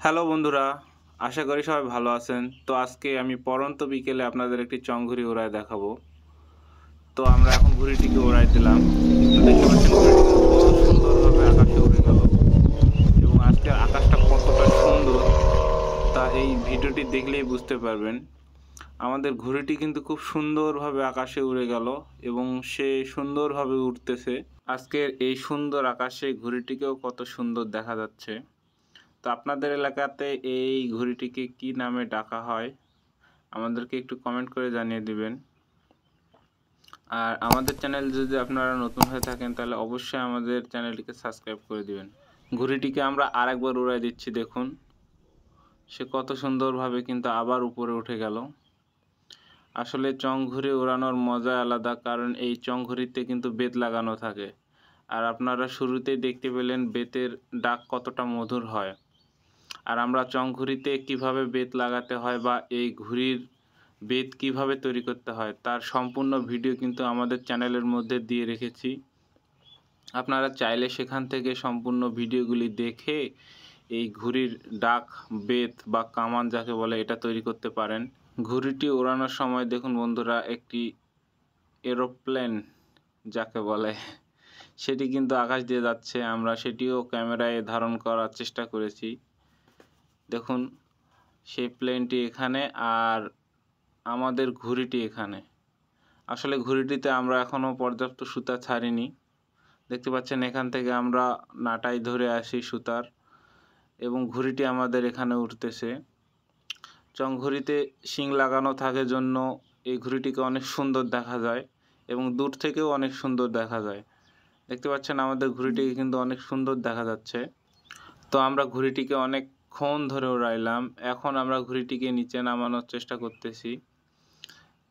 Hello বন্ধুরা, আশা করি সবাই ভালো আছেন। তো আজকে আমি পড়ন্ত বিকেলে আপনাদের একটি চংঘুরি ওড়ায় দেখাবো। তো আমরা এখন ঘুড়িটিকে ওড়াই দিলাম। তো দেখতে পাচ্ছেন ঘুড়িটি কিন্তু কত সুন্দরভাবে আকাশে উড়ে গেল এবং আজকের আকাশটা কতটা সুন্দর তা এই ভিডিওটি দেখলেই বুঝতে পারবেন। আমাদের ঘুড়িটি কিন্তু খুব সুন্দরভাবে আকাশে উড়ে গেল এবং সে সুন্দরভাবে উড়তেছে। আজকের এই সুন্দর আকাশে ঘুড়িটিকেও কত সুন্দর দেখা যাচ্ছে। তো আপনাদের এলাকাতে এই ঘুড়িটিকে কি নামে ডাকা হয় আমাদেরকে একটু কমেন্ট করে জানিয়ে দিবেন। আর আমাদের চ্যানেল যদি আপনারা নতুন হয়ে থাকেন তাহলে অবশ্যই আমাদের চ্যানেলটিকে সাবস্ক্রাইব করে দিবেন। ঘুড়িটিকে আমরা আরেকবার উড়াই দিচ্ছি, দেখুন সে কত সুন্দরভাবে কিন্তু আবার উপরে উঠে গেল। আসলে চং ঘুড়ি ওড়ানোর মজা আলাদা, কারণ এই চং ঘুড়িতে কিন্তু বেত লাগানো থাকে। আর আপনারা শুরুতেই দেখতে পেলেন বেতের ডাক কতটা মধুর হয়। আর আমরা চং ঘুড়িতে কীভাবে বেত লাগাতে হয় বা এই ঘুড়ির বেত কিভাবে তৈরি করতে হয় তার সম্পূর্ণ ভিডিও কিন্তু আমাদের চ্যানেলের মধ্যে দিয়ে রেখেছি। আপনারা চাইলে সেখান থেকে সম্পূর্ণ ভিডিওগুলি দেখে এই ঘুড়ির ডাক, বেত বা কামান যাকে বলে এটা তৈরি করতে পারেন। ঘুড়িটি ওড়ানোর সময় দেখুন বন্ধুরা, একটি এরোপ্লেন যাকে বলে সেটি কিন্তু আকাশ দিয়ে যাচ্ছে। আমরা সেটিও ক্যামেরায় ধারণ করার চেষ্টা করেছি। দেখুন সেই প্লেনটি এখানে আর আমাদের ঘুড়িটি এখানে। আসলে ঘুড়িটিতে আমরা এখনও পর্যাপ্ত সুতা ছাড়িনি। দেখতে পাচ্ছেন এখান থেকে আমরা নাটাই ধরে আসি সুতার এবং ঘুড়িটি আমাদের এখানে উঠতেছে। চং ঘুড়িতে শিং লাগানো থাকে জন্য এই ঘুড়িটিকে অনেক সুন্দর দেখা যায় এবং দূর থেকেও অনেক সুন্দর দেখা যায়। দেখতে পাচ্ছেন আমাদের ঘুড়িটিকে কিন্তু অনেক সুন্দর দেখা যাচ্ছে। তো আমরা ঘুড়িটিকে অনেকক্ষণ ধরে উড়াইলাম। এখন আমরা ঘুড়িটিকে নিচে নামানোর চেষ্টা করতেছি।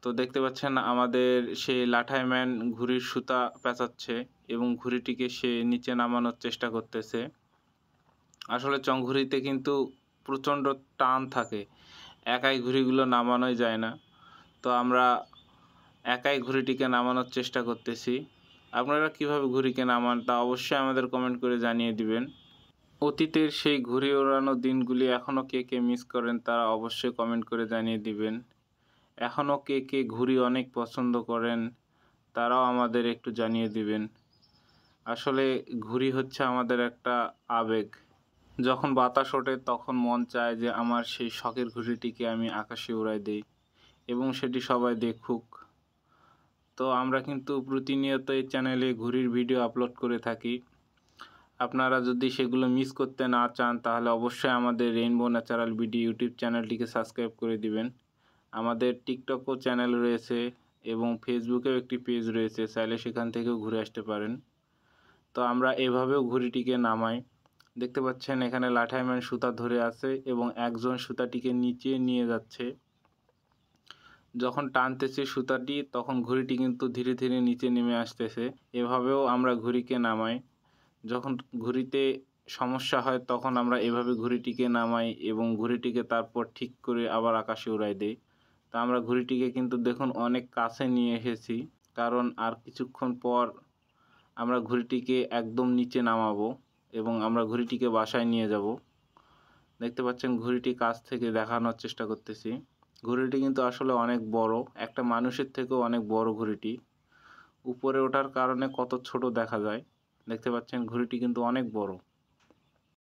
তো দেখতে পাচ্ছেন আমাদের সেই লাঠাইম্যান ঘুড়ির সুতা পেঁচাচ্ছে এবং ঘুড়িটিকে সে নিচে নামানোর চেষ্টা করতেছে। আসলে চংঘুড়িতে কিন্তু প্রচণ্ড টান থাকে, একাই ঘুড়িগুলো নামানোই যায় না। তো আমরা একাই ঘুড়িটিকে নামানোর চেষ্টা করতেছি। আপনারা কিভাবে ঘুড়িকে নামান তা অবশ্যই আমাদের কমেন্ট করে জানিয়ে দিবেন। অতীতের সেই ঘুড়ি ওড়ানো দিনগুলি এখনও কে কে মিস করেন তারা অবশ্যই কমেন্ট করে জানিয়ে দিবেন। এখনও কে কে ঘুড়ি অনেক পছন্দ করেন তারাও আমাদের একটু জানিয়ে দিবেন। আসলে ঘুড়ি হচ্ছে আমাদের একটা আবেগ। যখন বাতাস ওঠে তখন মন চায় যে আমার সেই শখের ঘুড়িটিকে আমি আকাশে উড়াই দেই এবং সেটি সবাই দেখুক। তো আমরা কিন্তু প্রতিনিয়ত এই চ্যানেলে ঘুড়ির ভিডিও আপলোড করে থাকি। আপনারা যদি সেগুলো মিস করতে না চান তাহলে অবশ্যই আমাদের রেইনবো ন্যাচারাল বিডি ইউটিউব চ্যানেলটিকে সাবস্ক্রাইব করে দিবেন। আমাদের টিকটকও চ্যানেল রয়েছে এবং ফেসবুকেও একটি পেজ রয়েছে, চাইলে সেখান থেকেও ঘুরে আসতে পারেন। তো আমরা এভাবেও ঘুড়িটিকে নামাই। দেখতে পাচ্ছেন এখানে লাঠাইম্যান সুতা ধরে আছে এবং একজন সুতাটিকে নিচে নিয়ে যাচ্ছে। যখন টানতেছে সুতাটি তখন ঘুড়িটি কিন্তু ধীরে ধীরে নিচে নেমে আসতেছে। এভাবেও আমরা ঘুড়িকে নামাই। যখন ঘুড়িতে সমস্যা হয় তখন আমরা এভাবে ঘুড়িটিকে নামাই এবং ঘুড়িটিকে তারপর ঠিক করে আবার আকাশে উড়াই দেই। তা আমরা ঘুড়িটিকে কিন্তু দেখুন অনেক কাছে নিয়ে এসেছি, কারণ আর কিছুক্ষণ পর আমরা ঘুড়িটিকে একদম নিচে নামাবো এবং আমরা ঘুড়িটিকে বাসায় নিয়ে যাব। দেখতে পাচ্ছেন ঘুড়িটি কাছ থেকে দেখানোর চেষ্টা করতেছি। ঘুড়িটি কিন্তু আসলে অনেক বড়, একটা মানুষের থেকেও অনেক বড় ঘুড়িটি। উপরে ওঠার কারণে কত ছোট দেখা যায়। দেখতে পাচ্ছেন ঘুড়িটি কিন্তু অনেক বড়।